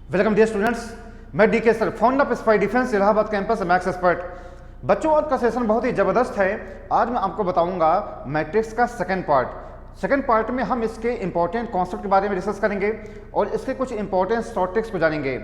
Welcome dear students, मैं DK sir, founder of spy defence Allahabad campus maths expert. बच्चों, आज का सेशन बहुत ही ज़बरदस्त है। आज मैं आपको बताऊंगा मैट्रिक्स का सेकंड पार्ट में हम इसके इंपॉर्टेंट कॉन्सेप्ट के बारे में डिस्कस करेंगे और इसके कुछ इंपॉर्टेंट शॉर्ट ट्रिक्स को जानेंगे।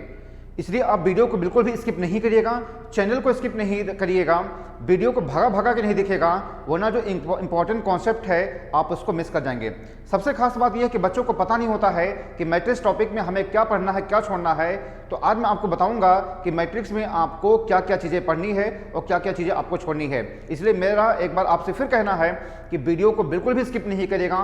इसलिए आप वीडियो को बिल्कुल भी स्किप नहीं करिएगा, चैनल को स्किप नहीं करिएगा, वीडियो को भागा के नहीं दिखेगा, वरना जो इंपॉर्टेंट कॉन्सेप्ट है आप उसको मिस कर जाएंगे। सबसे खास बात यह है कि बच्चों को पता नहीं होता है कि मैट्रिक्स टॉपिक में हमें क्या पढ़ना है, क्या छोड़ना है। तो आज मैं आपको बताऊंगा कि मैट्रिक्स में आपको क्या क्या चीज़ें पढ़नी है और क्या क्या चीज़ें आपको छोड़नी है। इसलिए मेरा एक बार आपसे फिर कहना है कि वीडियो को बिल्कुल भी स्किप नहीं करिएगा,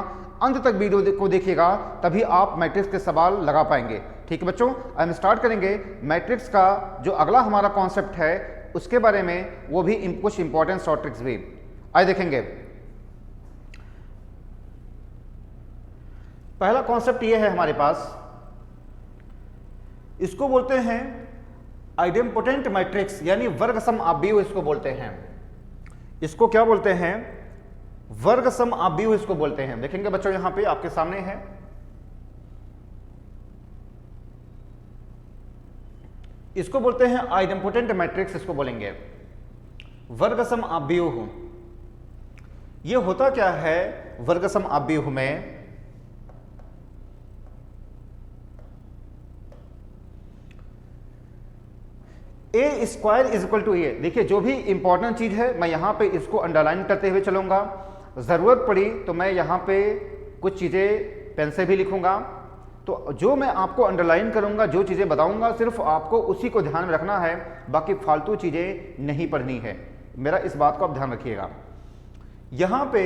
अंत तक वीडियो को देखिएगा, तभी आप मैट्रिक्स के सवाल लगा पाएंगे। ठीक है बच्चों, हम स्टार्ट करेंगे मैट्रिक्स का जो अगला हमारा कॉन्सेप्ट है उसके बारे में, वो भी कुछ इंपॉर्टेंट शॉर्ट ट्रिक्स भी आइए देखेंगे। पहला कॉन्सेप्ट ये है हमारे पास, इसको बोलते हैं आइडेम्पोटेंट मैट्रिक्स, यानी वर्ग सम आव्यूह इसको बोलते हैं। इसको क्या बोलते हैं? वर्ग सम आव्यूह इसको बोलते हैं। देखेंगे बच्चों, यहां पे आपके सामने है, इसको बोलते हैं आइडेम्पोटेंट मैट्रिक्स, इसको बोलेंगे वर्ग सम आव्यूह। ये होता क्या है वर्ग सम आव्यूह में? ए स्क्वायर इज इक्वल टू ए। देखिए, जो भी इंपॉर्टेंट चीज है मैं यहां पे इसको अंडरलाइन करते हुए चलूंगा। जरूरत पड़ी तो मैं यहां पे कुछ चीजें पेन से भी लिखूंगा। तो जो मैं आपको अंडरलाइन करूंगा, जो चीजें बताऊंगा, सिर्फ आपको उसी को ध्यान में रखना है, बाकी फालतू चीजें नहीं पढ़नी है। मेरा इस बात को आप ध्यान रखिएगा। यहां पे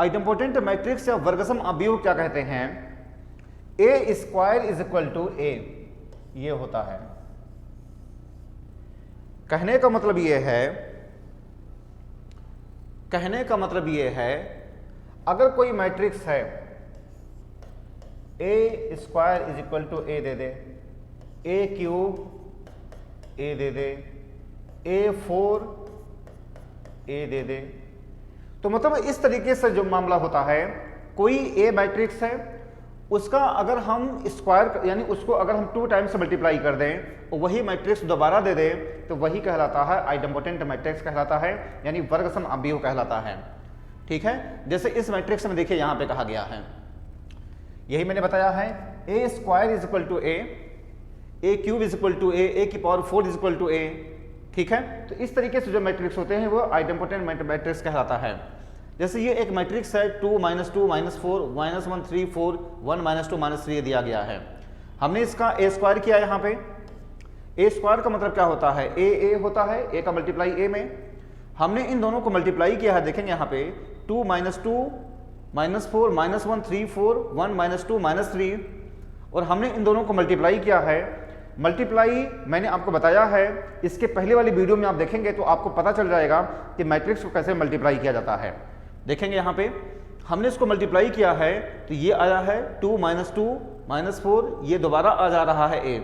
आइडेम्पोटेंट मैट्रिक्स या वर्गसम आव्यूह क्या कहते हैं? ए स्क्वायर इज इक्वल टू ए, ये होता है। कहने का मतलब ये है, अगर कोई मैट्रिक्स है A square is equal to A दे दे, ए क्यूब ए दे दे, ए 4 ए दे दे, तो मतलब इस तरीके से जो मामला होता है, कोई ए मैट्रिक्स है, उसका अगर हम स्क्वायर यानी उसको अगर हम 2 टाइम्स से मल्टीप्लाई कर दें और वही मैट्रिक्स दोबारा दे दें, तो वही कहलाता है आइडेम्पोटेंट मैट्रिक्स कहलाता है, यानी वर्गसम आव्यूह कहलाता है। ठीक है, जैसे इस मैट्रिक्स में देखिए यहां पे कहा गया है, यही मैंने बताया है, A square is equal to A cube is equal to A की power 4 is equal to A. ठीक है, तो इस तरीके से जो मैट्रिक्स होते हैं वो आइडेम्पोटेंट मैट्रिक्स कहलाता है। जैसे ये एक मैट्रिक्स है 2 -2 -4 -1 3 4 1 -2 -3 दिया गया है। हमने इसका ए स्क्वायर किया। यहाँ पे ए स्क्वायर का मतलब क्या होता है? ए होता है, ए का मल्टीप्लाई ए में। हमने इन दोनों को मल्टीप्लाई किया है। देखेंगे यहाँ पे 2 -2 -4 -1 3 4 1 -2 -3, और हमने इन दोनों को मल्टीप्लाई किया है। मल्टीप्लाई मैंने आपको बताया है, इसके पहले वाली वीडियो में आप देखेंगे तो आपको पता चल जाएगा कि मैट्रिक्स को कैसे मल्टीप्लाई किया जाता है। देखेंगे यहाँ पे हमने इसको मल्टीप्लाई किया है, तो ये आया है 2 -2 -4, ये दोबारा आ जा रहा है ए।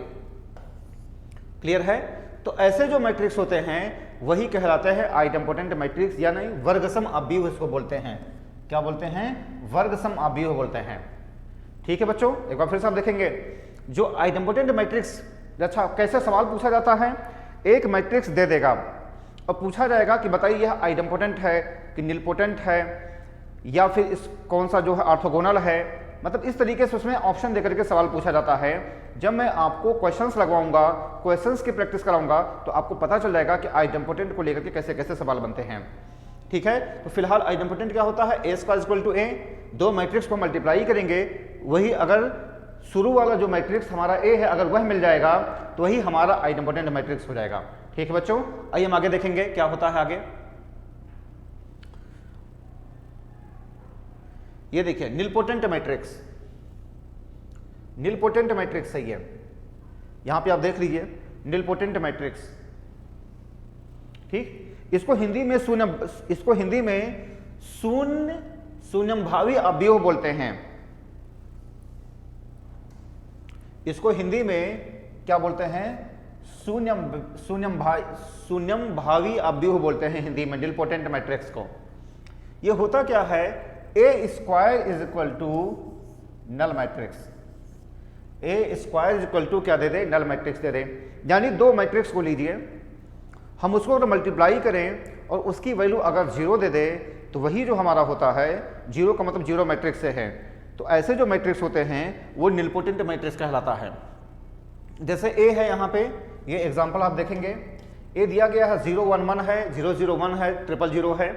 क्लियर है? तो ऐसे जो मैट्रिक्स होते हैं वही कहलाते हैं आइडेम्पोटेंट मैट्रिक्स, या नहीं वर्गसम आव्यूह इसको बोलते हैं। क्या बोलते हैं? वर्गसम आव्यूह बोलते हैं। ठीक है बच्चों, एक बार फिर से आप देखेंगे जो आइडेम्पोटेंट मैट्रिक्स। अच्छा, कैसे सवाल पूछा जाता है? एक मैट्रिक्स दे देगा और पूछा जाएगा कि बताइए यह आइडेम्पोटेंट है कि निलपोटेंट है, या फिर इस कौन सा जो है ऑर्थोगोनल है। मतलब इस तरीके से उसमें ऑप्शन देकर के सवाल पूछा जाता है। जब मैं आपको क्वेश्चंस लगवाऊंगा, क्वेश्चंस की प्रैक्टिस कराऊंगा, तो आपको पता चल जाएगा कि आइडेम्पोटेंट को लेकर के कैसे कैसे सवाल बनते हैं। ठीक है, तो फिलहाल आइडेम्पोटेंट क्या होता है? ए स्क्वायर इक्वल टू ए, दो मैट्रिक्स को मल्टीप्लाई करेंगे, वही अगर शुरू वाला जो मैट्रिक्स हमारा ए है अगर वह मिल जाएगा तो वही हमारा आइडेम्पोटेंट मैट्रिक्स हो जाएगा। ठीक है बच्चों, आइए हम आगे देखेंगे क्या होता है आगे। ये देखिए निलपोटेंट मैट्रिक्स, निलपोटेंट मैट्रिक्स सही है। यहां पे आप देख लीजिए निलपोटेंट मैट्रिक्स। ठीक, इसको हिंदी में शून्यमभावी अवयव बोलते हैं। इसको हिंदी में क्या बोलते हैं? शून्यमभावी अवयव बोलते हैं हिंदी में निलपोटेंट मैट्रिक्स को। ये होता क्या है? A square is equal to null matrix. A square is equal to क्या दे दे, नल मैट्रिक्स दे दे। यानी दो मैट्रिक्स को लीजिए, हम उसको अगर मल्टीप्लाई करें और उसकी वैल्यू अगर 0 दे दे तो वही जो हमारा होता है 0 का मतलब 0 मैट्रिक्स से है। तो ऐसे जो मैट्रिक्स होते हैं वो निलपोटेंट मैट्रिक्स कहलाता है। जैसे ए है यहाँ पे, ये एग्जांपल आप देखेंगे, ए दिया गया है 0 1 1 है, 0 0 1 है, 0 0 0 है।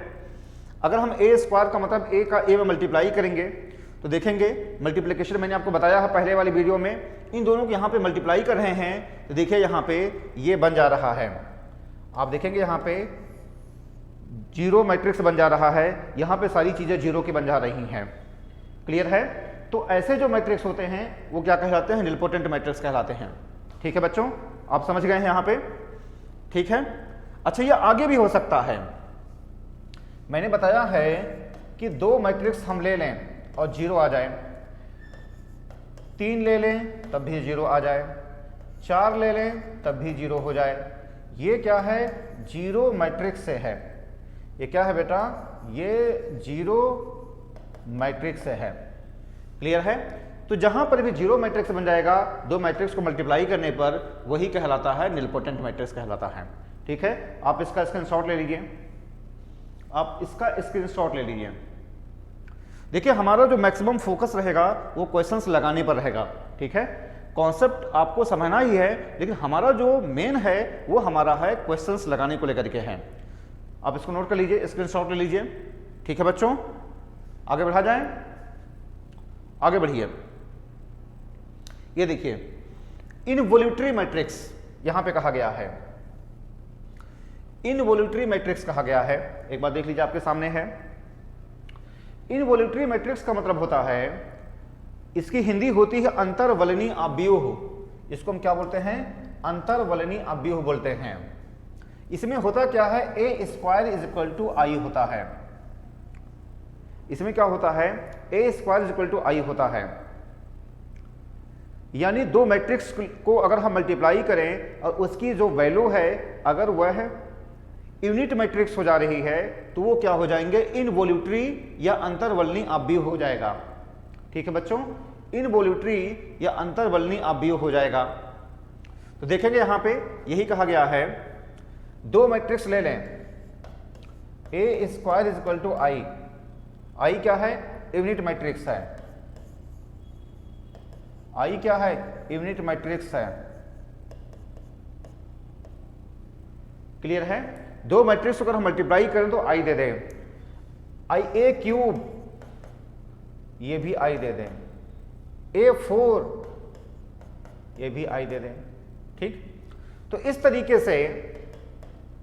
अगर हम ए स्क्वायर का मतलब ए का ए में मल्टीप्लाई करेंगे तो देखेंगे मल्टीप्लिकेशन मैंने आपको बताया है पहले वाली वीडियो में, इन दोनों को यहाँ पे मल्टीप्लाई कर रहे हैं तो देखिए यहाँ पे ये बन जा रहा है, आप देखेंगे यहाँ पे 0 मैट्रिक्स बन जा रहा है, यहाँ पे सारी चीजें 0 की बन जा रही हैं। क्लियर है? तो ऐसे जो मैट्रिक्स होते हैं वो क्या कहलाते हैं, निलपोटेंट मैट्रिक्स कहलाते हैं। ठीक है बच्चों, आप समझ गए हैं यहाँ पे? ठीक है। अच्छा, ये आगे भी हो सकता है, मैंने बताया है कि दो मैट्रिक्स हम ले लें और 0 आ जाए, 3 ले लें तब भी 0 आ जाए, 4 ले लें तब भी 0 हो जाए। ये क्या है, 0 मैट्रिक्स से है। ये क्या है बेटा, ये 0 मैट्रिक्स से है। क्लियर है? तो जहां पर भी 0 मैट्रिक्स बन जाएगा, दो मैट्रिक्स को मल्टीप्लाई करने पर वही कहलाता है निलपोटेंट मैट्रिक्स कहलाता है। ठीक है, आप इसका स्क्रीनशॉट ले लीजिए, आप इसका स्क्रीनशॉट ले लीजिए। देखिए हमारा जो मैक्सिमम फोकस रहेगा वो क्वेश्चंस लगाने पर रहेगा। ठीक है, कॉन्सेप्ट आपको समझना ही है, लेकिन हमारा जो मेन है वो हमारा है क्वेश्चंस लगाने को लेकर के है। आप इसको नोट कर लीजिए, स्क्रीनशॉट ले लीजिए। ठीक है बच्चों, आगे बढ़ा जाए, आगे बढ़िए। ये देखिए इनवोल्यूटरी मैट्रिक्स यहां पे कहा गया है, इनवोल्यूटरी मैट्रिक्स कहा गया है। एक बार देख लीजिए, आपके सामने है। इनवोल्यूटरी मैट्रिक्स का मतलब होता है, इसकी हिंदी होती है अंतर्वलनी अव्यूह। इसको हम क्या बोलते हैं, अंतर्वलनी अव्यूह बोलते हैं। इसमें होता क्या है, A square is equal to आई होता है। इसमें क्या होता है, A square is equal to आई होता है। यानी दो मैट्रिक्स को अगर हम मल्टीप्लाई करें और उसकी जो वैल्यू है अगर वह यूनिट मैट्रिक्स हो जा रही है तो वो क्या हो जाएंगे, इनवोल्यूटरी या अंतर्वलनी अव्यूह हो जाएगा। ठीक है बच्चों, इनवोल्यूटरी या अंतर्वलनी अव्यूह हो जाएगा। तो देखेंगे यहां पे यही कहा गया है, दो मैट्रिक्स ले लें, ए स्क्वायर इज इक्वल टू आई। आई क्या है, यूनिट मैट्रिक्स है। आई क्या है, यूनिट मैट्रिक्स है। क्लियर है? दो मैट्रिक्स अगर हम मल्टीप्लाई करें तो आई दे दें, आई ए क्यूब, ये भी आई दे दें, A4 ये भी आई दे दें। ठीक, तो इस तरीके से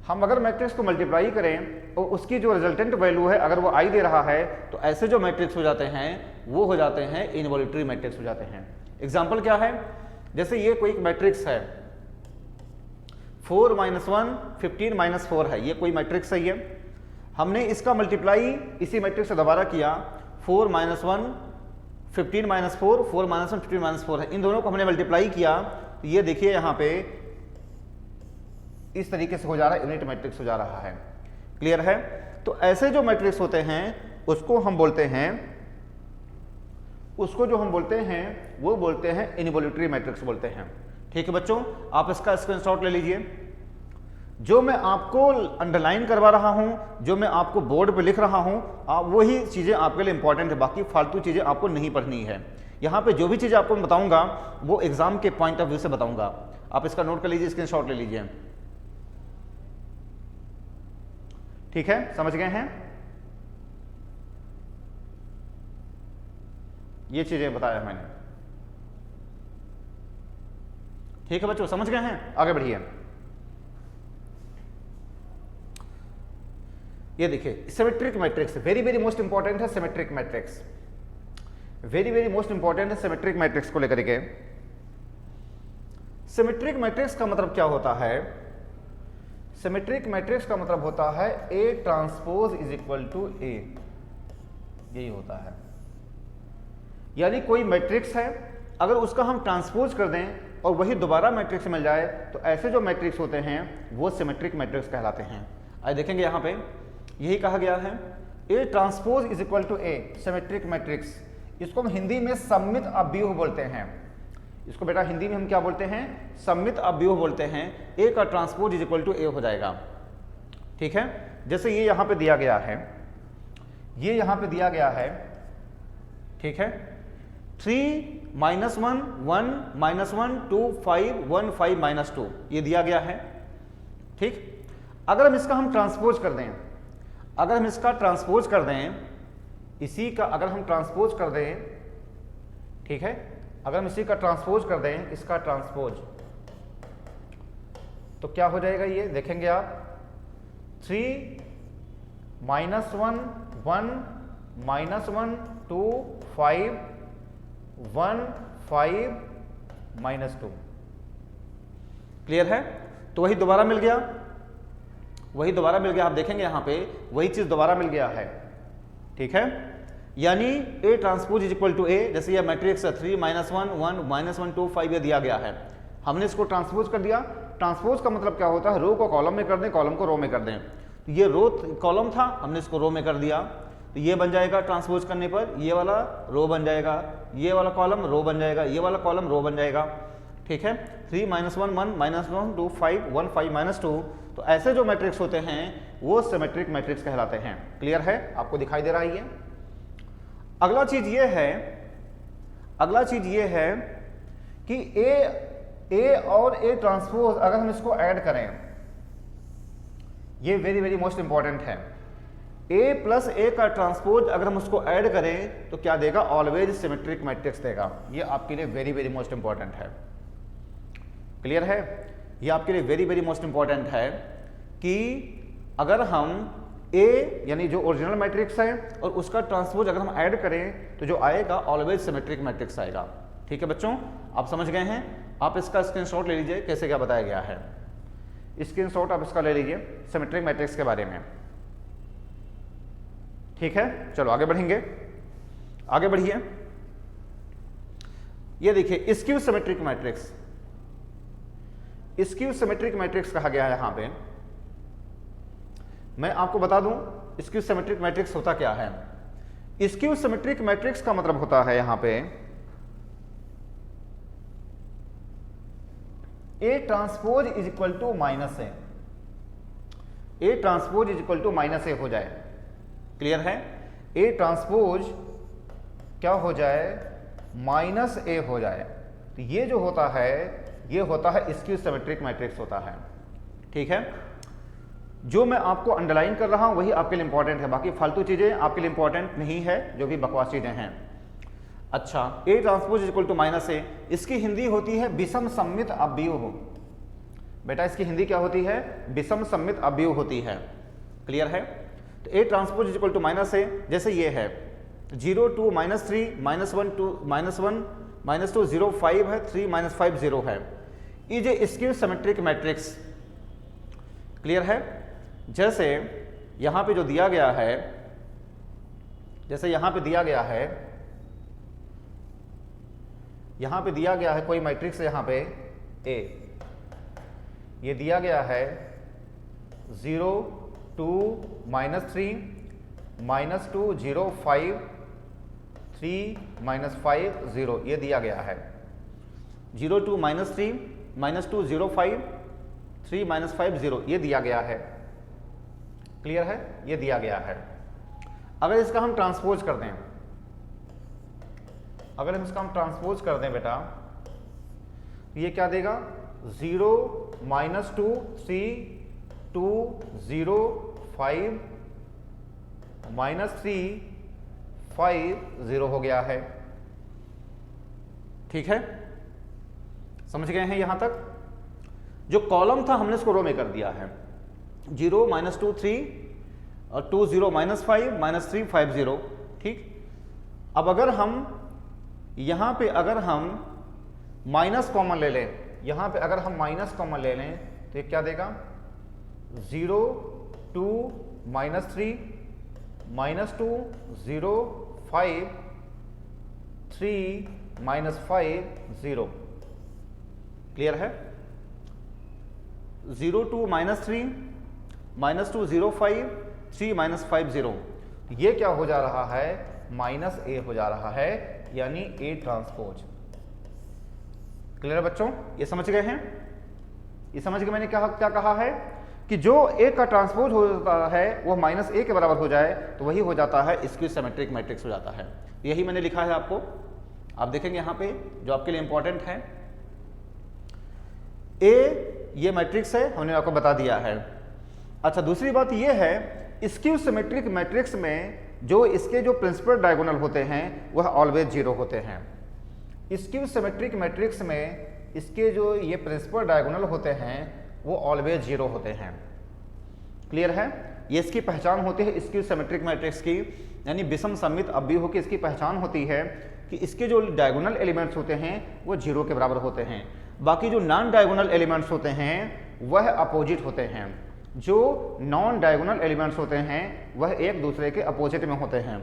हम अगर मैट्रिक्स को मल्टीप्लाई करें और उसकी जो रिजल्टेंट वैल्यू है अगर वो आई दे रहा है तो ऐसे जो मैट्रिक्स हो जाते हैं वो हो जाते हैं इनवोल्यूटरी मैट्रिक्स हो जाते हैं। एग्जाम्पल क्या है, जैसे ये कोई मैट्रिक्स है 4 - 1 15 - 4 है, ये कोई मैट्रिक्स है। ये हमने इसका मल्टीप्लाई इसी मैट्रिक्स से दोबारा किया, 4 - 1 15 - 4, 4 - 1 15 - 4 है। इन दोनों को हमने मल्टीप्लाई किया तो ये देखिए यहाँ पे इस तरीके से हो जा रहा है, यूनिट मैट्रिक्स हो जा रहा है। क्लियर है? तो ऐसे जो मैट्रिक्स होते हैं उसको हम बोलते हैं, उसको जो हम बोलते हैं वो बोलते हैं इनवोल्यूटरी मैट्रिक्स बोलते हैं। ठीक है बच्चों, आप इसका स्क्रीनशॉट ले लीजिए। जो मैं आपको अंडरलाइन करवा रहा हूं, जो मैं आपको बोर्ड पे लिख रहा हूं, आप वही चीजें आपके लिए इंपॉर्टेंट है, बाकी फालतू चीजें आपको नहीं पढ़नी है। यहां पे जो भी चीजें आपको मैं बताऊंगा वो एग्जाम के पॉइंट ऑफ व्यू से बताऊंगा। आप इसका नोट कर लीजिए, स्क्रीनशॉट ले लीजिए। ठीक है, समझ गए हैं? ये चीजें बताया मैंने। ठीक है बच्चों, समझ गए हैं? आगे बढ़िए। ये देखिए symmetric matrix, very very most important है symmetric matrix, very very most important है सिमेट्रिक मैट्रिक्स को लेकर के। सिमेट्रिक मैट्रिक्स का मतलब क्या होता है, सिमेट्रिक मैट्रिक्स का मतलब होता है A transpose is equal to A, यही होता है। यानी कोई मैट्रिक्स है अगर उसका हम ट्रांसपोज कर दें और वही दोबारा मैट्रिक्स मिल जाए तो ऐसे जो मैट्रिक्स होते हैं वो सिमेट्रिक मैट्रिक्स कहलाते हैं। आइए देखेंगे यहाँ पे यही कहा गया है, A transpose is equal to A, symmetric matrix. इसको हम हिंदी में सममित अव्यूह बोलते हैं। इसको बेटा हिंदी में हम क्या बोलते हैं, सममित अवयव बोलते हैं। ए का ट्रांसपोज इज इक्वल टू ए हो जाएगा। ठीक है, जैसे ये यहां पे दिया गया है, ये यहां पे दिया गया है, ठीक है, 3 -1 1 -1 2 5 1 5 -2 ये दिया गया है। ठीक, अगर हम इसका ट्रांसपोज कर दें, अगर हम इसका ट्रांसपोज कर दें, इसी का अगर हम ट्रांसपोज कर दें, ठीक है, अगर हम इसी का ट्रांसपोज कर दें, इसका ट्रांसपोज, तो क्या हो जाएगा, ये देखेंगे आप, 3 -1 1 -1 2 5 1 5 -2। क्लियर है? तो वही दोबारा मिल गया, वही दोबारा मिल गया। आप देखेंगे यहां पे वही चीज दोबारा मिल गया है। ठीक है, यानी A transpose is equal to A, जैसे ये मैट्रिक्स 3 -1 1 -1 2 5 ये दिया गया है, हमने इसको ट्रांसपोज कर दिया। ट्रांसपोज का मतलब क्या होता है, रो को कॉलम में कर दें, कॉलम को रो में कर दें। तो ये रो कॉलम था, हमने इसको रो में कर दिया, तो ये बन जाएगा ट्रांसपोज करने पर, ये वाला रो बन जाएगा, ये वाला कॉलम रो बन जाएगा, ये वाला कॉलम रो बन जाएगा। ठीक है, 3 -1 1 -1 2 5 1 5 -2। तो ऐसे जो मैट्रिक्स होते हैं वो सिमेट्रिक मैट्रिक्स कहलाते हैं। क्लियर है? आपको दिखाई दे रहा है ये। अगला चीज ये है, अगला चीज ये है कि ए और ए ट्रांसपोज अगर हम इसको ऐड करें, ये वेरी वेरी मोस्ट इंपॉर्टेंट है। ए प्लस ए का ट्रांसपोज अगर हम उसको ऐड करें तो क्या देगा, ऑलवेज सिमेट्रिक मैट्रिक्स देगा। ये आपके लिए वेरी वेरी मोस्ट इंपॉर्टेंट है। क्लियर है? ये आपके लिए वेरी वेरी मोस्ट इंपॉर्टेंट है कि अगर हम ए यानी जो ओरिजिनल मैट्रिक्स है और उसका ट्रांसपोज अगर हम ऐड करें तो जो आएगा ऑलवेज सिमेट्रिक मैट्रिक्स आएगा। ठीक है बच्चों, आप समझ गए हैं? आप इसका स्क्रीनशॉट ले लीजिए, कैसे क्या बताया गया है। स्क्रीनशॉट आप इसका ले लीजिए सिमेट्रिक मैट्रिक्स के बारे में। ठीक है, चलो आगे बढ़ेंगे, आगे बढ़िए। ये देखिए skew symmetric matrix, skew symmetric matrix कहा गया है यहां पे। मैं आपको बता दूं स्क्यू सिमेट्रिक मैट्रिक्स होता क्या है। स्क्यू सिमेट्रिक मैट्रिक्स का मतलब होता है यहां पे A transpose is equal to minus A, A transpose is equal to minus A हो जाए। क्लियर है? ए ट्रांसपोज क्या हो जाए, माइनस ए हो जाए। तो ये जो होता है ये होता है स्क्यू सिमेट्रिक मैट्रिक्स होता है। ठीक है, जो मैं आपको अंडरलाइन कर रहा हूं वही आपके लिए इंपॉर्टेंट है, बाकी फालतू चीजें आपके लिए इंपॉर्टेंट नहीं है, जो भी बकवास चीजें हैं। अच्छा, A transpose equal to minus A, इसकी हिंदी होती है विषम सममित अवयव। बेटा इसकी हिंदी क्या होती है, विषम सममित अवयव होती है। क्लियर है? तो A transpose equal to minus A, जैसे ये है 0 2 -3 -1 2 -1 -2 0 5 है, 3 -5 0 है। ये जो स्क्यू सिमेट्रिक मैट्रिक्स। क्लियर है? जैसे यहां पे जो दिया गया है, जैसे यहां पे दिया गया है, यहां पे दिया गया है कोई मैट्रिक्स, यहां पे ए, ये दिया गया है 0 2 -3 -2 0 5 3 -5 0 ये दिया गया है। 0 2 -3 -2 0 5 3 -5 0 ये दिया गया है। क्लियर है? ये दिया गया है। अगर इसका हम ट्रांसपोज कर दें, अगर हम इसका ट्रांसपोज कर दें बेटा, ये क्या देगा, 0 -2 3 2 0 5 -3 5 0 हो गया है। ठीक है, समझ गए हैं यहां तक? जो कॉलम था हमने इसको रो में कर दिया है, 0 -2 3 और 2 0 -5 -3 5 0। ठीक, अब अगर हम यहां पे अगर हम माइनस कॉमन ले लें, यहां पे अगर हम माइनस कॉमन ले लें तो ये क्या देगा, 0 2 -3 -2 0 5 3 -5 0। क्लियर है? 0 2 -3 -2 0 5 3 -5 0, ये क्या हो जा रहा है, माइनस ए हो जा रहा है, यानी ए ट्रांसपोज। क्लियर है बच्चों, ये समझ गए हैं? ये समझ गए मैंने क्या क्या कहा है कि जो ए का ट्रांसपोज होता है वो माइनस ए के बराबर हो जाए तो वही हो जाता है स्क्यू सिमेट्रिक मैट्रिक्स हो जाता है। यही मैंने लिखा है आपको, आप देखेंगे यहाँ पे जो आपके लिए इंपॉर्टेंट है। ए ये मैट्रिक्स है, हमने आपको बता दिया है। अच्छा, दूसरी बात ये है स्क्यू सिमेट्रिक मैट्रिक्स में जो इसके जो प्रिंसिपल डायगोनल होते हैं वह ऑलवेज जीरो होते हैं। स्क्यू सिमेट्रिक मैट्रिक्स में इसके जो ये प्रिंसिपल डायगोनल होते हैं वो ऑलवेज जीरो होते हैं। क्लियर है? ये इसकी पहचान होती है स्क्यू सिमेट्रिक मैट्रिक्स की, यानी विषम सममित अवयव की इसकी पहचान होती है कि इसके जो डायगोनल एलिमेंट्स होते हैं वो जीरो के बराबर होते हैं। बाकी जो नॉन डायगोनल एलिमेंट्स होते हैं वह अपोजिट होते हैं। जो नॉन डायगोनल एलिमेंट्स होते हैं वह एक दूसरे के अपोजिट में होते हैं।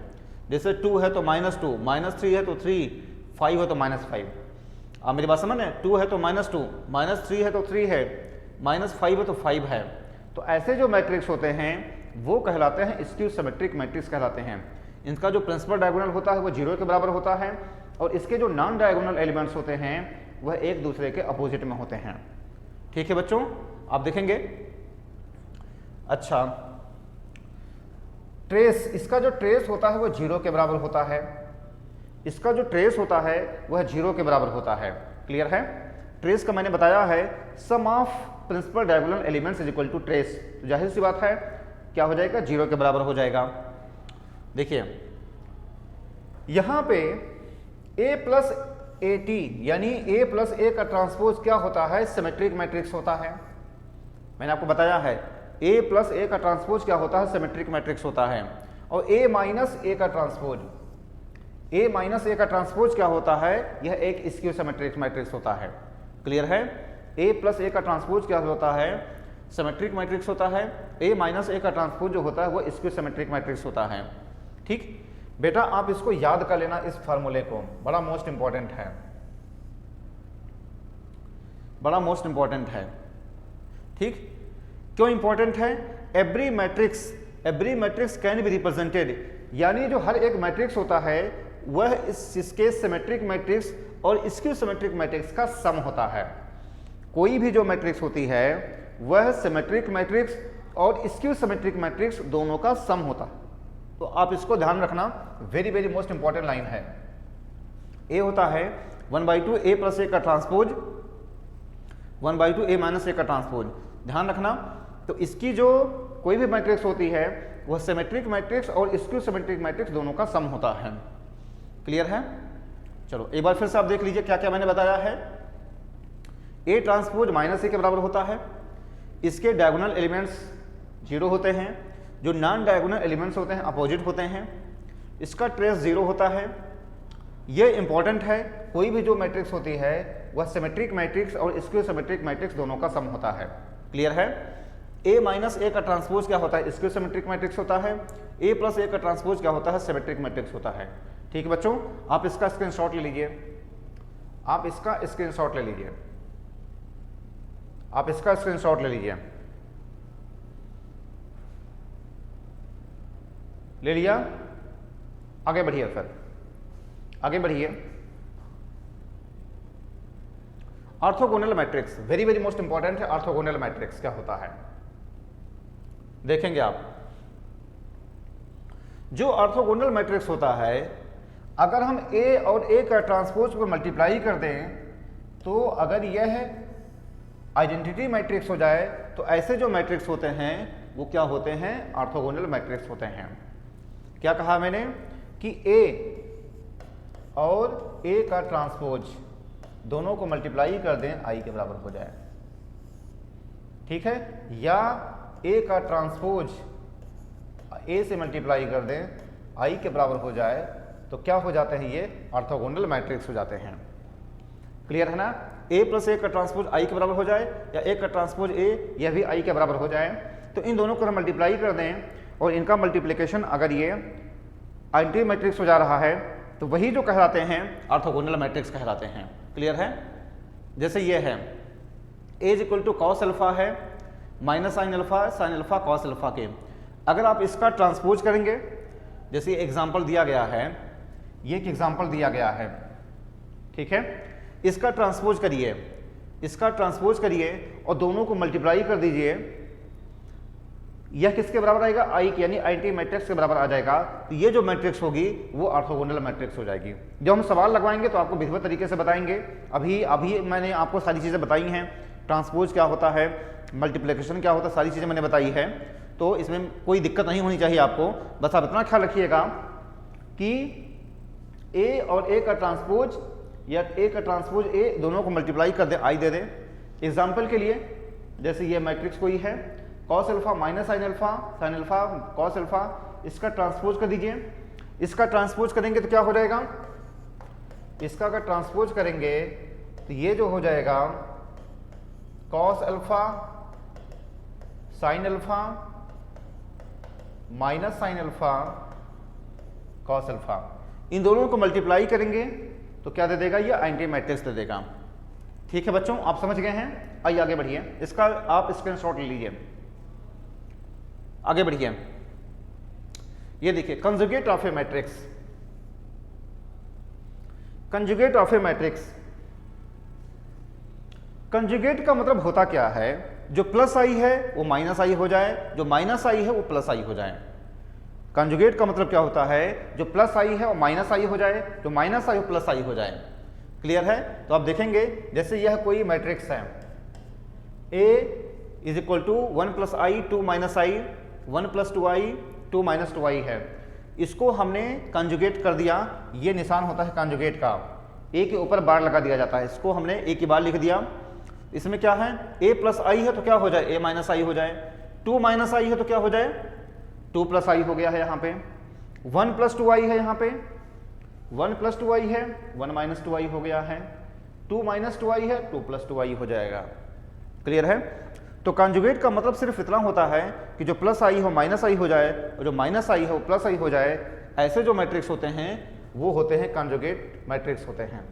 जैसे 2 है तो -2, -3 है तो 3, 5 है तो -5। आप मेरी बात समझ रहे हैं? 2 है तो -2, -3 है तो 3 है, -5 है तो 5 है। तो ऐसे जो मैट्रिक्स होते हैं वो कहलाते हैं स्क्यू सिमेट्रिक मैट्रिक्स कहलाते हैं। इनका जो प्रिंसिपल डायगोनल होता है वो जीरो के बराबर होता है और इसके जो नॉन डायगोनल एलिमेंट्स होते हैं वह एक दूसरे के अपोजिट में होते हैं। ठीक है बच्चों, आप देखेंगे। अच्छा, ट्रेस, इसका जो ट्रेस होता है वो जीरो के बराबर होता है। इसका जो ट्रेस होता है वह जीरो के बराबर होता है। क्लियर है? ट्रेस का मैंने बताया है sum of principal diagonal elements is equal to trace. तो जाहिर सी बात है क्या हो जाएगा, जीरो के बराबर हो जाएगा। देखिए यहां पे a प्लस ए टी यानी a प्लस ए का ट्रांसपोज क्या होता है, सिमेट्रिक मैट्रिक्स होता है। मैंने आपको बताया है a प्लस ए का ट्रांसपोज क्या होता है, सिमेट्रिक मैट्रिक्स होता है। और a माइनस ए का ट्रांसपोज, a माइनस ए का ट्रांसपोज क्या होता है, यह एक स्क्यू सिमेट्रिक मैट्रिक्स होता है। क्लियर है? a प्लस ए का ट्रांसपोज क्या होता है, सिमेट्रिक मैट्रिक्स होता है। a माइनस ए का ट्रांसपोज जो होता है वो स्क्यू सिमेट्रिक मैट्रिक्स होता है। ठीक बेटा, आप इसको याद कर लेना, इस फार्मूले को, बड़ा मोस्ट इंपॉर्टेंट है, बड़ा मोस्ट इंपॉर्टेंट है। ठीक, क्यों इंपॉर्टेंट है? Every matrix can be represented, यानी जो हर एक मैट्रिक्स होता है वह इसके सिमेट्रिक मैट्रिक्स और स्क्यू सिमेट्रिक मैट्रिक्स का सम होता है। कोई भी जो मैट्रिक्स होती है वह सिमेट्रिक मैट्रिक्स और स्क्यू सिमेट्रिक मैट्रिक्स दोनों का सम होता है। तो आप इसको ध्यान रखना, very very most important line है। ए होता है 1/2 ए प्लस ए का ट्रांसपोज, 1/2 ए माइनस ए का ट्रांसपोज। ध्यान रखना, तो इसकी जो कोई भी मैट्रिक्स होती है वह सिमेट्रिक मैट्रिक्स और स्क्यू सिमेट्रिक मैट्रिक्स दोनों का सम होता है। क्लियर है? चलो एक बार फिर से आप देख लीजिए क्या क्या मैंने बताया है। ए ट्रांसपोज माइनस ए के बराबर होता है, इसके डायगोनल एलिमेंट्स जीरो होते हैं, जो नॉन डायगोनल एलिमेंट्स होते हैं अपोजिट होते हैं, इसका ट्रेस जीरो होता है। ये इंपॉर्टेंट है, कोई भी जो मैट्रिक्स होती है वह सिमेट्रिक मैट्रिक्स और स्क्यू सिमेट्रिक मैट्रिक्स दोनों का सम होता है। क्लियर है? ए माइनस ए का ट्रांसपोज क्या होता है, स्क्यू सिमेट्रिक मैट्रिक्स होता है। ए प्लस ए का ट्रांसपोज क्या होता है, सिमेट्रिक मैट्रिक्स होता है। ठीक है बच्चों, आप इसका स्क्रीनशॉट ले लीजिए, आप इसका स्क्रीनशॉट ले लीजिए, आप इसका स्क्रीनशॉट ले लीजिए। ले लिया? आगे बढ़िए, फिर आगे बढ़िए। Orthogonal matrix very very most important है। ऑर्थोगोनल मैट्रिक्स क्या होता है देखेंगे आप। जो ऑर्थोगोनल मैट्रिक्स होता है, अगर हम ए और ए का ट्रांसपोज को मल्टीप्लाई कर दें तो अगर यह आइडेंटिटी मैट्रिक्स हो जाए तो ऐसे जो मैट्रिक्स होते हैं वो क्या होते हैं, ऑर्थोगोनल मैट्रिक्स होते हैं। क्या कहा मैंने कि ए और ए का ट्रांसपोज दोनों को मल्टीप्लाई कर दें आई के बराबर हो जाए। ठीक है? या ए का ट्रांसपोज ए से मल्टीप्लाई कर दें आई के बराबर हो जाए तो क्या हो जाते हैं, ये ऑर्थोगोनल मैट्रिक्स हो जाते हैं। क्लियर है ना? ए प्लस ए का ट्रांसपोज आई के बराबर हो जाए या ए का ट्रांसपोज ए यह भी आई के बराबर हो जाए, तो इन दोनों को हम मल्टीप्लाई कर दें और इनका मल्टीप्लिकेशन अगर ये आइडेंटिटी मैट्रिक्स हो जा रहा है तो वही जो कहलाते हैं ऑर्थोगोनल मैट्रिक्स कहलाते हैं। क्लियर है? जैसे ये है A is equal to cos alpha है minus sine alpha cos alpha के। अगर आप इसका ट्रांसपोज करेंगे, जैसे एग्जाम्पल दिया गया है, ये एक एग्जाम्पल दिया गया है, ठीक है, इसका ट्रांसपोज करिए, इसका ट्रांसपोज करिए और दोनों को मल्टीप्लाई कर दीजिए, यह किसके बराबर आएगा, आई के, यानी आइडेंटिटी मैट्रिक्स के बराबर आ जाएगा। तो ये जो मैट्रिक्स होगी वो ऑर्थोगोनल मैट्रिक्स हो जाएगी। जब हम सवाल लगवाएंगे तो आपको विधिवत तरीके से बताएंगे। अभी मैंने आपको सारी चीज़ें बताई हैं, ट्रांसपोज क्या होता है, मल्टीप्लिकेशन क्या होता है, सारी चीज़ें मैंने बताई है, तो इसमें कोई दिक्कत नहीं होनी चाहिए आपको। बस आप इतना ख्याल रखिएगा कि ए और ए का ट्रांसपोज या ए का ट्रांसपोज ए दोनों को मल्टीप्लाई कर दे, आई दे दे। एग्जाम्पल के लिए जैसे ये मैट्रिक्स कोई है cos alpha minus sine alpha cos alpha, इसका ट्रांसपोज कर दीजिए। इसका ट्रांसपोज करेंगे तो क्या हो जाएगा, इसका अगर ट्रांसपोज करेंगे तो ये जो हो जाएगा cos alpha sine alpha minus sine alpha cos alpha, इन दोनों को मल्टीप्लाई करेंगे तो क्या दे देगा, ये आइडेंटिटी मैट्रिक्स दे देगा। ठीक है बच्चों, आप समझ गए हैं। आइए आगे बढ़िए, इसका आप स्क्रीनशॉट ले लीजिए, आगे बढ़िए। ये देखिए conjugate of A matrix, conjugate of A matrix, conjugate का मतलब होता क्या है, जो प्लस आई है वो माइनस आई हो जाए, जो माइनस आई है वो प्लस आई हो जाए। कंजुगेट का मतलब क्या होता है, जो प्लस आई है वो माइनस आई हो जाए, जो माइनस आई वो प्लस आई हो जाए। क्लियर है। तो आप देखेंगे जैसे यह कोई मैट्रिक्स है, A is equal to 1 plus i 2 minus i 1 plus 2i 2 minus 2i है, इसको हमने कंजुगेट कर दिया। ये निशान होता है कंजुगेट का, ए के ऊपर बार लगा दिया जाता है, इसको हमने ए की बार लिख दिया। इसमें क्या है, ए प्लस आई है तो क्या हो जाए, ए माइनस आई हो जाए, 2 माइनस आई है तो क्या हो जाए, 2 प्लस आई हो गया है। यहाँ पे 1 प्लस 2i है, यहाँ पे 1 प्लस 2i है, 1 माइनस 2i हो गया है, 2 माइनस 2i है, 2 प्लस 2i हो जाएगा। क्लियर है। तो कंजुगेट का मतलब सिर्फ इतना होता है कि जो प्लस आई हो माइनस आई हो जाए और जो माइनस आई हो प्लस आई हो जाए। ऐसे जो मैट्रिक्स होते हैं वो होते हैं कंजुगेट मैट्रिक्स होते हैं।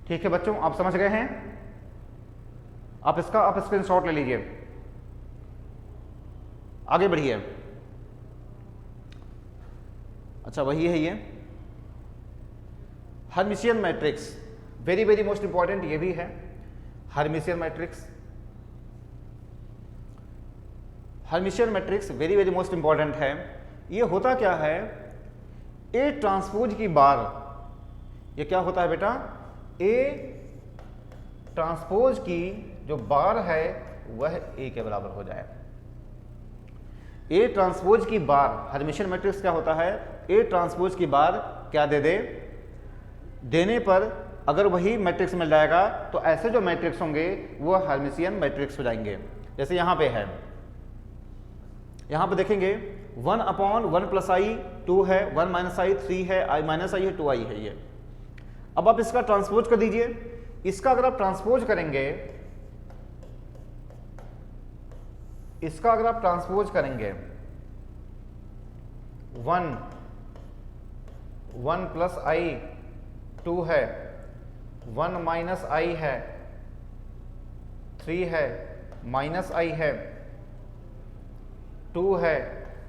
ठीक है बच्चों, आप समझ गए हैं। आप स्क्रीनशॉट ले लीजिए, आगे बढ़िए। अच्छा वही है ये Hermitian matrix, very very most important ये भी है Hermitian matrix. Hermitian matrix very very most important है। ये होता क्या है, ए ट्रांसपोज की बार, ये क्या होता है बेटा, ए ट्रांसपोज की जो बार है वह ए के बराबर हो जाए। ए ट्रांसपोज की बार, हर्मिशियन मैट्रिक्स क्या होता है, ए ट्रांसपोज की बार क्या दे दे, देने पर अगर वही मैट्रिक्स मिल जाएगा तो ऐसे जो मैट्रिक्स होंगे वो हर्मिशियन मैट्रिक्स हो जाएंगे। जैसे यहां पे है, यहां पे देखेंगे 1 अपॉन 1 प्लस आई 2 है, 1 माइनस आई 3 है, आई माइनस आई है 2i है ये। अब आप इसका ट्रांसपोज कर दीजिए। इसका अगर आप ट्रांसपोज करेंगे, इसका अगर आप ट्रांसपोज करेंगे 1 प्लस आई 2 है, 1 माइनस आई है 3 है, माइनस आई है 2 है,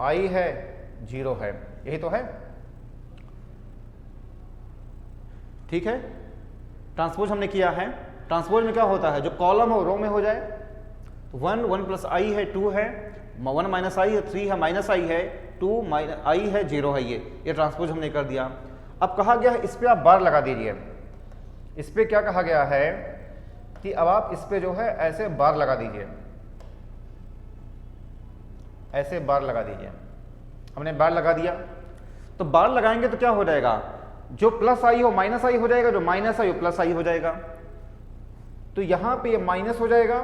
आई है 0 है, यही तो है। ठीक है, ट्रांसपोज हमने किया है। ट्रांसपोज में क्या होता है, जो कॉलम हो रो में हो जाए। 1 प्लस आई है 2 है, 1 माइनस आई है 3 है, माइनस आई है 2 माइनस आई है 0 है, ये ट्रांसपोज हमने कर दिया। अब कहा गया है इस पे आप बार लगा दीजिए। इस पे क्या कहा गया है कि अब आप इस पे जो है ऐसे बार लगा दीजिए, ऐसे बार लगा दीजिए। हमने बार लगा दिया, तो बार लगाएंगे तो क्या हो जाएगा, जो प्लस आई हो माइनस आई हो जाएगा, जो माइनस आई हो प्लस आई हो जाएगा। तो यहां पे ये माइनस हो जाएगा,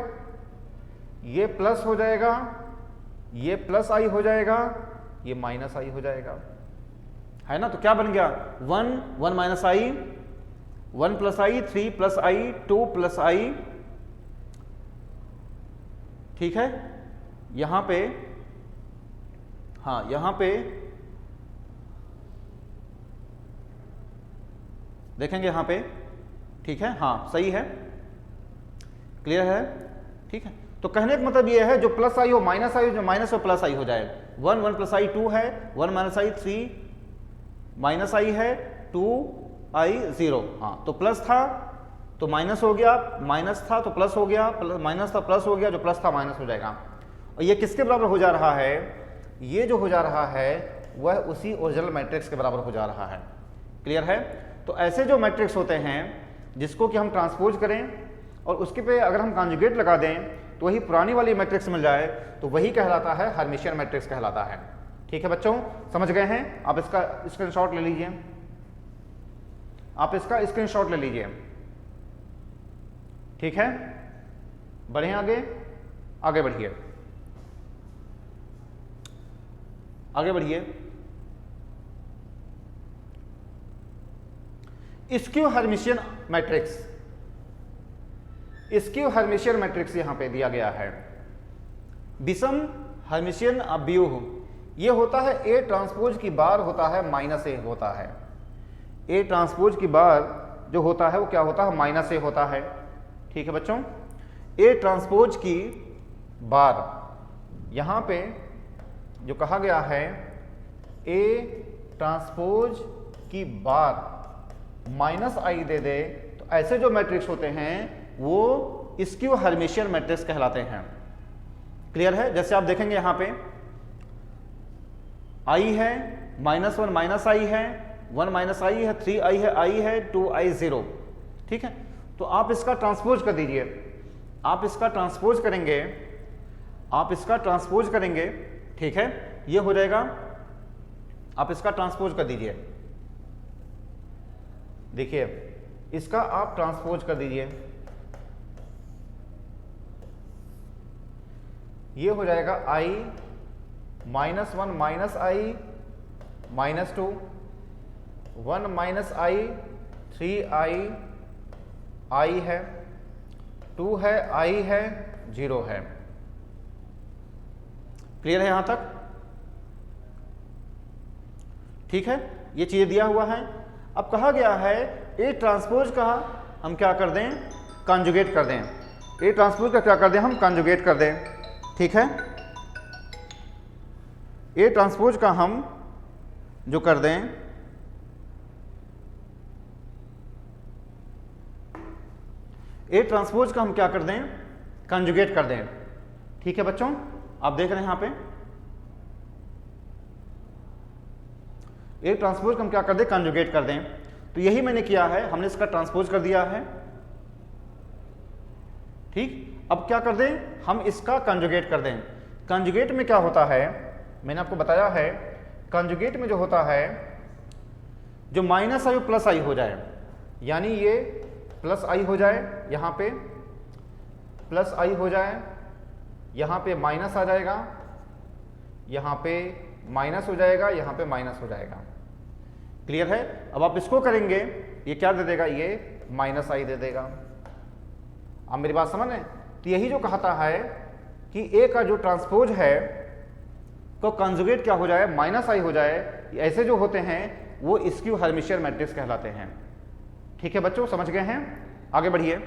ये प्लस हो जाएगा, ये प्लस आई हो जाएगा, ये माइनस आई हो जाएगा, है ना। तो क्या बन गया, 1 minus i 1 plus I 3 plus i 2 plus आई। ठीक है, यहां पे, हाँ यहां पे देखेंगे यहाँ पे, ठीक है, हाँ सही है, क्लियर है। ठीक है, तो कहने का मतलब ये है जो प्लस आई हो माइनस आई हो, जो माइनस हो प्लस आई हो जाए। 1 प्लस आई 2 है, 1 माइनस आई 3 माइनस आई है 2 आई 0। हाँ तो प्लस था तो माइनस हो गया, माइनस था तो प्लस हो गया, माइनस था प्लस हो गया, जो प्लस था माइनस हो जाएगा। और ये किसके बराबर हो जा रहा है? ये जो हो जा रहा है वह उसी ओरिजिनल मैट्रिक्स के बराबर हो जा रहा है। क्लियर है? तो ऐसे जो मैट्रिक्स होते हैं जिसको कि हम ट्रांसपोज करें और उसके पे अगर हम कॉन्जुगेट लगा दें तो वही पुरानी वाली मैट्रिक्स मिल जाए, तो वही कहलाता है हर्मिशियन मैट्रिक्स कहलाता है। ठीक है बच्चों, समझ गए हैं? आप इसका स्क्रीनशॉट ले लीजिए, आप इसका स्क्रीनशॉट ले लीजिए। ठीक है, बढ़े आगे, आगे बढ़िए, आगे बढ़िए। Skew Hermitian matrix, skew Hermitian matrix यहां पे दिया गया है। विषम हर्मिशियन अव्यूह ये होता है ए ट्रांसपोज की बार होता है माइनस ए होता है। ए ट्रांसपोज की बार जो होता है वो क्या होता है? माइनस ए होता है। ठीक है बच्चों, ए ट्रांसपोज की बार यहां पे जो कहा गया है ए ट्रांसपोज की बार माइनस आई दे दे, तो ऐसे जो मैट्रिक्स होते हैं वो स्क्यू हर्मिशियन मैट्रिक्स कहलाते हैं। क्लियर है? जैसे आप देखेंगे यहां पे आई है, -1 माइनस आई है, 1 माइनस आई है, 3 आई है, 2 आई 0। ठीक है, तो आप इसका ट्रांसपोज कर दीजिए, आप इसका ट्रांसपोज करेंगे, आप इसका ट्रांसपोज करेंगे। ठीक है, ये हो जाएगा, आप इसका ट्रांसपोज कर दीजिए। देखिए इसका आप ट्रांसपोज कर दीजिए, ये हो जाएगा i -1 minus I -2, 1 minus I 3i i है, 2 है i है, 0 है। क्लियर है यहां तक? ठीक है, ये चीजें दिया हुआ है। अब कहा गया है ए ट्रांसपोज का हम क्या कर दें? कॉन्जुगेट कर दें। ए ट्रांसपोज का क्या कर दें? हम कॉन्जुगेट कर दें। ठीक है, ए ट्रांसपोज का हम जो कर दें, ए ट्रांसपोज का हम क्या कर दें? कॉन्जुगेट कर दें। ठीक है बच्चों, आप देख रहे हैं यहां पे ए ट्रांसपोज का हम क्या कर दें? कॉन्जुगेट कर दें। तो यही मैंने किया है, हमने इसका ट्रांसपोज कर दिया है। ठीक, अब क्या कर दें? हम इसका कॉन्जुगेट कर दें। कॉन्जुगेट में क्या होता है? मैंने आपको बताया है, कॉन्जुगेट में जो होता है, जो माइनस आई वो प्लस आई हो जाए, यानी ये प्लस आई हो जाए, यहां पे प्लस आई हो जाए, यहां पे माइनस आ जाएगा, यहां पे माइनस हो जाएगा, यहां पे माइनस हो जाएगा। क्लियर है? अब आप इसको करेंगे, ये क्या दे देगा? ये माइनस आई दे देगा। आप मेरी बात समझ रहे हैं? तो यही जो कहता है कि ए का जो ट्रांसपोज है तो कॉन्जुगेट क्या हो जाए? माइनस आई हो जाए। ऐसे जो होते हैं वो स्क्यू हर्मिशियन मैट्रिक्स कहलाते हैं। ठीक है बच्चों, समझ गए हैं? आगे बढ़िए।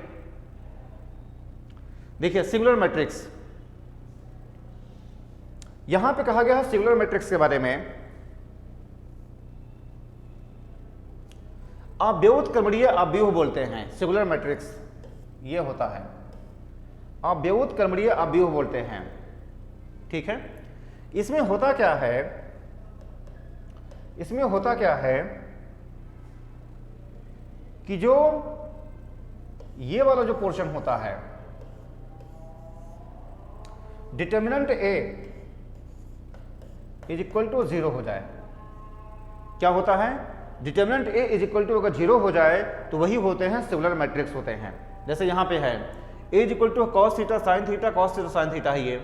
देखिए सिंगुलर मैट्रिक्स, यहां पे कहा गया है सिंगुलर मैट्रिक्स के बारे में, अव्युत्क्रमणीय अव्यूह बोलते हैं। सिंगुलर मैट्रिक्स ये होता है, अव्युत्क्रमणीय अव्यूह बोलते हैं। ठीक है, इसमें होता क्या है? इसमें होता क्या है कि जो ये वाला जो पोर्शन होता है, determinant A is equal to 0 हो जाए। क्या होता है? Determinant A is equal to अगर 0 हो जाए तो वही होते हैं सिंगुलर मैट्रिक्स होते हैं। जैसे यहां पे है A is equal to cos theta sine theta, cos theta sine theta ही है,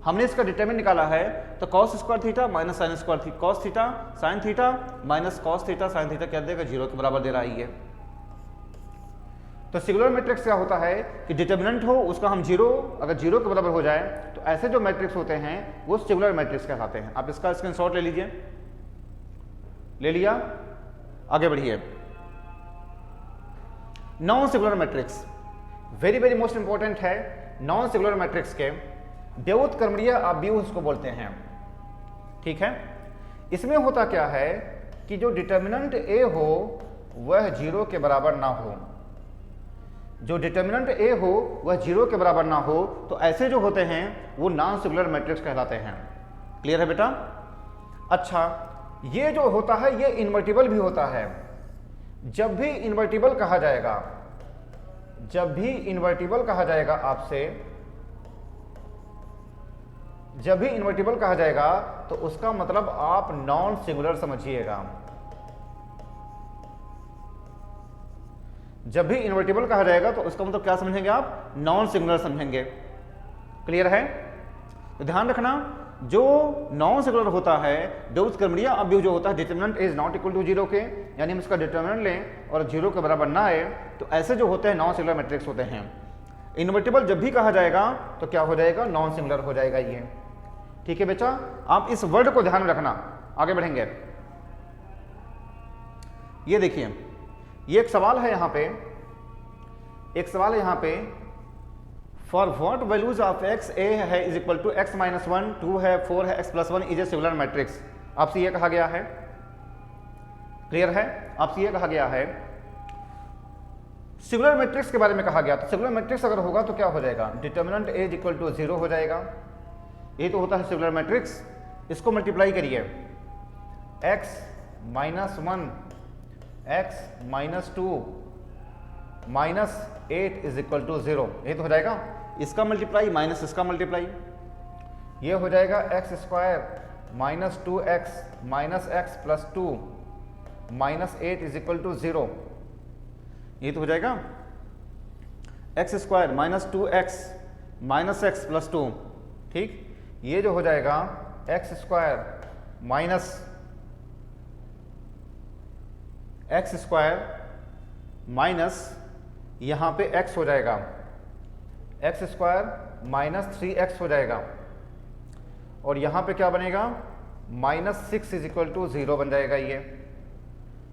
हमने इसका डिटर्मिनेंट निकाला है, तो cos square theta minus sine square theta, cos theta sine theta minus cos theta sine theta क्या देगा? 0 के बराबर दे रहा है ये। तो सिंगुलर मैट्रिक्स क्या होता है कि डिटर्मिनेंट हो उसका हम 0, अगर 0 के बराबर हो जाए तो ऐसे जो मैट्रिक्स होते हैं वो सिंगुलर मैट्रिक्स कहलाते हैं। आप इसका स्क्रीनशॉट ले लीजिए, ले लिया, आगे बढ़िए। Non singular matrix very very most important है। नॉन सिंगुलर मैट्रिक्स के व्युत्क्रमणीय अव्यूह इसको बोलते हैं। ठीक है, इसमें होता क्या है कि जो डिटर्मिनेंट ए हो वह 0 के बराबर ना हो, जो डिटर्मिनेंट ए हो वह 0 के बराबर ना हो, तो ऐसे जो होते हैं वो नॉन सिंगुलर मैट्रिक्स कहलाते हैं। क्लियर है बेटा? अच्छा, ये जो होता है ये इन्वर्टिबल भी होता है। जब भी इन्वर्टिबल कहा जाएगा, जब भी इन्वर्टिबल कहा जाएगा आपसे, जब भी इन्वर्टिबल कहा जाएगा तो उसका मतलब आप नॉन सिंगुलर समझिएगा। जब भी इन्वर्टिबल कहा जाएगा तो उसका मतलब क्या समझेंगे आप? नॉन सिंगुलर समझेंगे। क्लियर है? तो ध्यान रखना, जो नॉन सिंगुलर होता है जो उसका कर्मणीय अवयव जो होता है determinant is not equal to 0 के, यानी हम इसका डिटर्मिनेंट लें और 0 के बराबर ना आए, तो ऐसे जो होते हैं नॉन सिंगुलर मैट्रिक्स होते हैं। इन्वर्टिबल जब भी कहा जाएगा तो क्या हो जाएगा? नॉन सिंगुलर हो जाएगा ये। ठीक है बेटा, आप इस वर्ड को ध्यान में रखना। आगे बढ़ेंगे। ये देखिए, ये एक सवाल है यहाँ पे, एक सवाल है यहाँ पे, for what values of x A है is equal to x minus 1, 2 है, 4 है, x plus 1 is a singular matrix. आपसे ये कहा गया है। क्लियर है? आपसे ये कहा गया है सिंगुलर मैट्रिक्स के बारे में कहा गया। तो सिंगुलर मैट्रिक्स अगर होगा तो क्या हो जाएगा? Determinant A is equal to 0 हो जाएगा। ये तो होता है सिंगुलर मैट्रिक्स। इसको मल्टीप्लाई करिए, x minus 1, x minus 2 minus 8 is equal to 0। ये तो हो जाएगा। इसका मल्टीप्लाई माइनस इसका मल्टीप्लाई, ये हो जाएगा x square minus 2x minus x plus 2 minus 8 is equal to 0। ये तो हो जाएगा x square minus 2x minus x plus 2। ठीक, ये जो हो जाएगा x square minus x square minus यहाँ पे x हो जाएगा, एक्स स्क्वायर माइनस 3x हो जाएगा, और यहाँ पे क्या बनेगा? माइनस 6 इज इक्वल टू 0 बन जाएगा ये।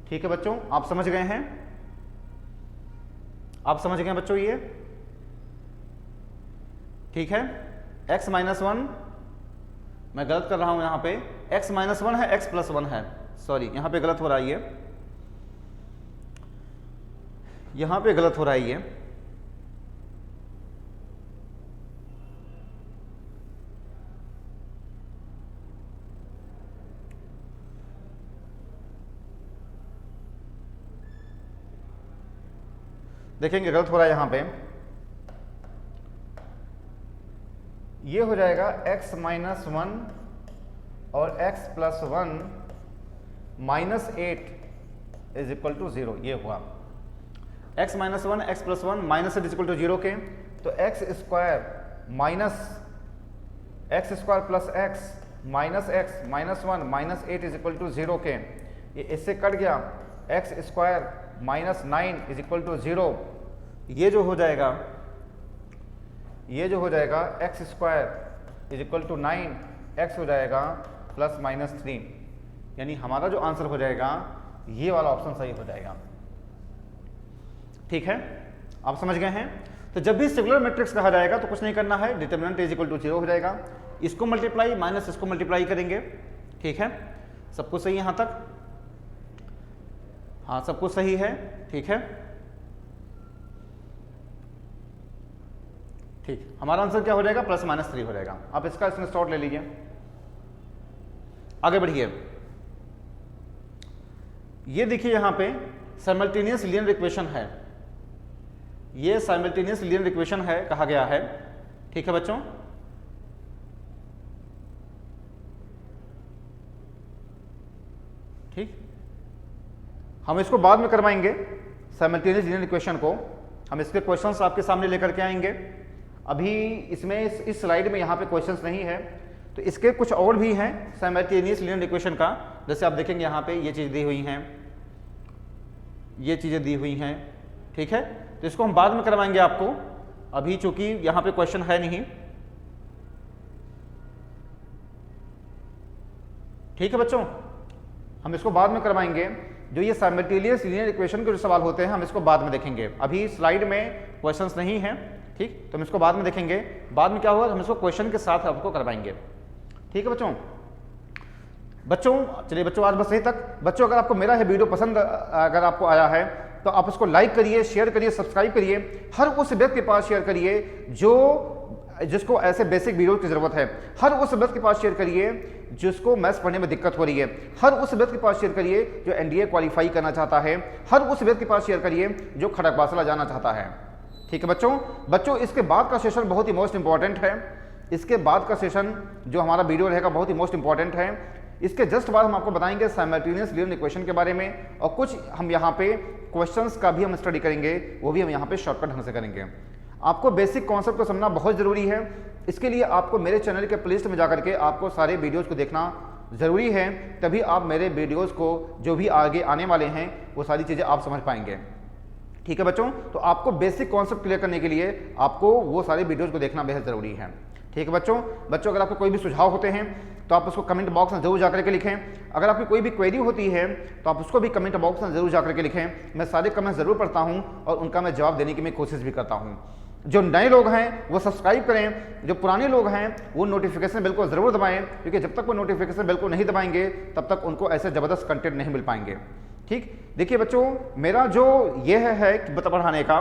ठीक है बच्चों, आप समझ गए हैं? आप समझ गए बच्चों ये? ठीक है। x माइनस 1, मैं गलत कर रहा हूं यहाँ पे, x माइनस 1 है, x प्लस 1 है, सॉरी यहाँ पे गलत हो रहा है ये, यहाँ पे गलत हो रहा है ये। देखेंगे गलत हो रहा है यहाँ पे। ये हो जाएगा x माइनस 1 और x प्लस 1 माइनस 8 इज इक्वल टू 0। ये हुआ x माइनस 1 x प्लस 1 माइनस 8 इज इक्वल टू 0 के, तो x square minus x square plus x minus x minus 1 minus 8 is equal to 0 के, ये इससे कट गया, x square minus 9 is equal to 0। ये जो हो जाएगा, ये जो हो जाएगा x square is equal to 9x हो जाएगा प्लस माइनस 3, यानी हमारा जो आंसर हो जाएगा ये वाला ऑप्शन सही हो जाएगा। ठीक है, आप समझ गए हैं? तो जब भी सिंगुलर मैट्रिक्स कहा जाएगा तो कुछ नहीं करना है, डिटर्मिनेंट इज इक्वल टू 0 हो जाएगा, इसको मल्टीप्लाई माइनस इसको मल्टीप्लाई करेंगे। ठीक है, सब कुछ सही है यहाँ तक? हाँ, सब कुछ सही है। ठीक है, ठीक, हमारा आंसर क्या हो जाएगा? प्लस माइनस 3 हो जाएगा। आप इसका स्क्रीनशॉट ले लीजिए, आगे बढ़िए। ये देखिए यहाँ पे साइमल्टेनियस लीनियर इक्वेशन है, ये साइमल्टेनियस लीनियर इक्वेशन है कहा गया है। ठीक है बच्चों, ठीक, हम इसको बाद में करवाएंगे साइमल्टेनियस लीनियर इक्वेशन को, हम इसके क्वेश्चंस आपके सामने लेकर के आएंगे। अभी इसमें इस स्लाइड में यहाँ पे क्वेश्चंस नहीं है, तो इसके कुछ और भी हैं साइमल्टेनियस लीनियर इक्वेशन का। जैसे आप देखेंगे यहाँ पे ये चीज़ दी हुई हैं, ये चीज़ें दी हुई हैं। ठीक है, तो इसको हम बाद में करवाएंगे आपको, अभी चूंकि यहाँ पे क्वेश्चन है नहीं। ठीक है बच्चों, हम इसको बाद में करवाएंगे। जो ये साइमल्टेनियस लीनियर इक्वेशन के जो सवाल होते हैं हम इसको बाद में देखेंगे, अभी स्लाइड में क्वेश्चंस नहीं है। ठीक, तो हम इसको बाद में देखेंगे। बाद में क्या होगा, हम इसको क्वेश्चन के साथ आपको करवाएंगे। ठीक है बच्चों, चलिए बच्चों आज बस यहीं तक। बच्चों अगर आपको मेरा ये वीडियो पसंद अगर आपको आया है तो आप उसको लाइक करिए, शेयर करिए, सब्सक्राइब करिए, हर उस व्यक्ति के पास शेयर करिए जिसको ऐसे बेसिक वीडियो की जरूरत है, हर उस व्यक्ति के पास शेयर करिए जिसको मैथ्स पढ़ने में दिक्कत हो रही है, हर उस व्यक्ति के पास शेयर करिए जो एनडीए क्वालिफाई करना चाहता है, हर उस व्यक्ति के पास शेयर करिए जो खड़गवासला जाना चाहता है। ठीक है बच्चों, इसके बाद का सेशन बहुत ही मोस्ट इंपॉर्टेंट है। इसके बाद का सेशन जो हमारा वीडियो रहेगा बहुत ही मोस्ट इंपॉर्टेंट है। इसके जस्ट बाद हम आपको बताएंगे साइमल्टेनियस लीनियर इक्वेशन के बारे में, और कुछ हम यहाँ पे क्वेश्चंस का भी हम स्टडी करेंगे, वो भी हम यहाँ पे शॉर्टकट ढंग से करेंगे। आपको बेसिक कॉन्सेप्ट को समझना बहुत जरूरी है। इसके लिए आपको मेरे चैनल के प्लेलिस्ट में जाकर के आपको सारे वीडियोज को देखना जरूरी है, तभी आप मेरे वीडियोज को जो भी आगे आने वाले हैं वो सारी चीज़ें आप समझ पाएंगे। ठीक है बच्चों, तो आपको बेसिक कॉन्सेप्ट क्लियर करने के लिए आपको वो सारे वीडियोज को देखना बेहद ज़रूरी है। ठीक है बच्चों, अगर आपको कोई भी सुझाव होते हैं तो आप उसको कमेंट बॉक्स में जरूर जाकर के लिखें। अगर आपकी कोई भी क्वेरी होती है तो आप उसको भी कमेंट बॉक्स में जरूर जाकर के लिखें। मैं सारे कमेंट्स जरूर पढ़ता हूं और उनका मैं जवाब देने की मैं कोशिश भी करता हूं। जो नए लोग हैं वो सब्सक्राइब करें, जो पुराने लोग हैं वो नोटिफिकेशन बेल को जरूर दबाएं, क्योंकि जब तक वो नोटिफिकेशन बेल को नहीं दबाएंगे तब तक उनको ऐसे ज़बरदस्त कंटेंट नहीं मिल पाएंगे। ठीक, देखिए बच्चों, मेरा जो ये है पढ़ाने का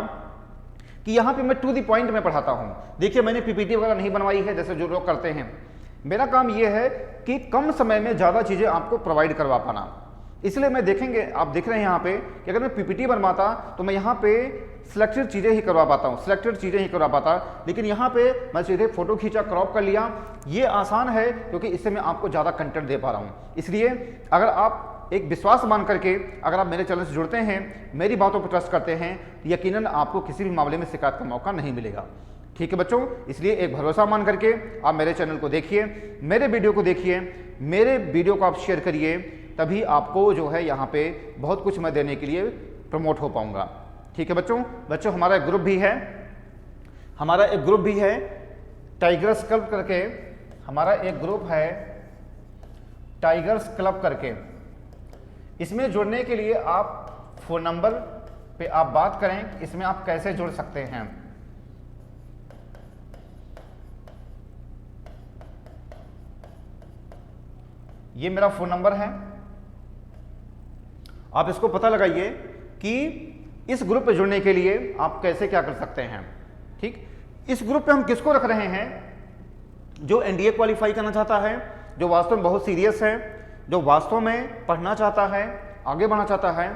कि यहाँ पे मैं टू द पॉइंट में पढ़ाता हूँ। देखिए मैंने पीपीटी वगैरह नहीं बनवाई है जैसे जो लोग करते हैं। मेरा काम ये है कि कम समय में ज़्यादा चीज़ें आपको प्रोवाइड करवा पाना। इसलिए मैं देखेंगे, आप देख रहे हैं यहाँ पे कि अगर मैं पीपीटी बनवाता तो मैं यहाँ पे सिलेक्टेड चीज़ें ही करवा पाता, लेकिन यहाँ पे मैं सीधे फोटो खींचा, क्रॉप कर लिया। ये आसान है क्योंकि इससे मैं आपको ज़्यादा कंटेंट दे पा रहा हूँ। इसलिए अगर आप एक विश्वास मान करके अगर आप मेरे चैनल से जुड़ते हैं, मेरी बातों पर ट्रस्ट करते हैं, तो यकीनन आपको किसी भी मामले में शिकायत का मौका नहीं मिलेगा। ठीक है बच्चों, इसलिए एक भरोसा मान करके आप मेरे चैनल को देखिए, मेरे वीडियो को देखिए, मेरे वीडियो को आप शेयर करिए, तभी आपको जो है यहाँ पे बहुत कुछ मैं देने के लिए प्रमोट हो पाऊंगा। ठीक है बच्चों, हमारा एक ग्रुप भी है, टाइगर्स क्लब करके हमारा एक ग्रुप है, टाइगर्स क्लब करके। इसमें जुड़ने के लिए आप फ़ोन नंबर पे आप बात करें, इसमें आप कैसे जुड़ सकते हैं। ये मेरा फ़ोन नंबर है, आप इसको पता लगाइए कि इस ग्रुप पे जुड़ने के लिए आप कैसे क्या कर सकते हैं। ठीक, इस ग्रुप पे हम किसको रख रहे हैं? जो एनडीए क्वालिफाई करना चाहता है, जो वास्तव में बहुत सीरियस है, जो वास्तव में पढ़ना चाहता है, आगे बढ़ना चाहता है,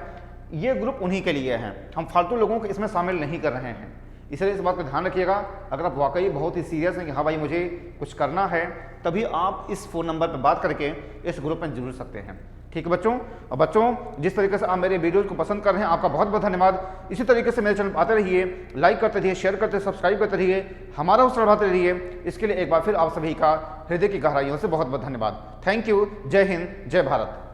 ये ग्रुप उन्हीं के लिए है। हम फालतू लोगों को इसमें शामिल नहीं कर रहे हैं। इसलिए इस बात का ध्यान रखिएगा। अगर आप वाकई बहुत ही सीरियस हैं कि हाँ भाई मुझे कुछ करना है, तभी आप इस फ़ोन नंबर पर बात करके इस ग्रुप में जुड़ सकते हैं। ठीक है बच्चों, और बच्चों जिस तरीके से आप मेरे वीडियोज़ को पसंद कर रहे हैं, आपका बहुत बहुत धन्यवाद। इसी तरीके से मेरे चैनल आते रहिए, लाइक करते रहिए, शेयर करते, सब्सक्राइब करते रहिए, हमारा हौसला बढ़ाते रहिए। इसके लिए एक बार फिर आप सभी का हृदय की गहराइयों से बहुत बहुत धन्यवाद। Thank you. जय हिंद, जय भारत।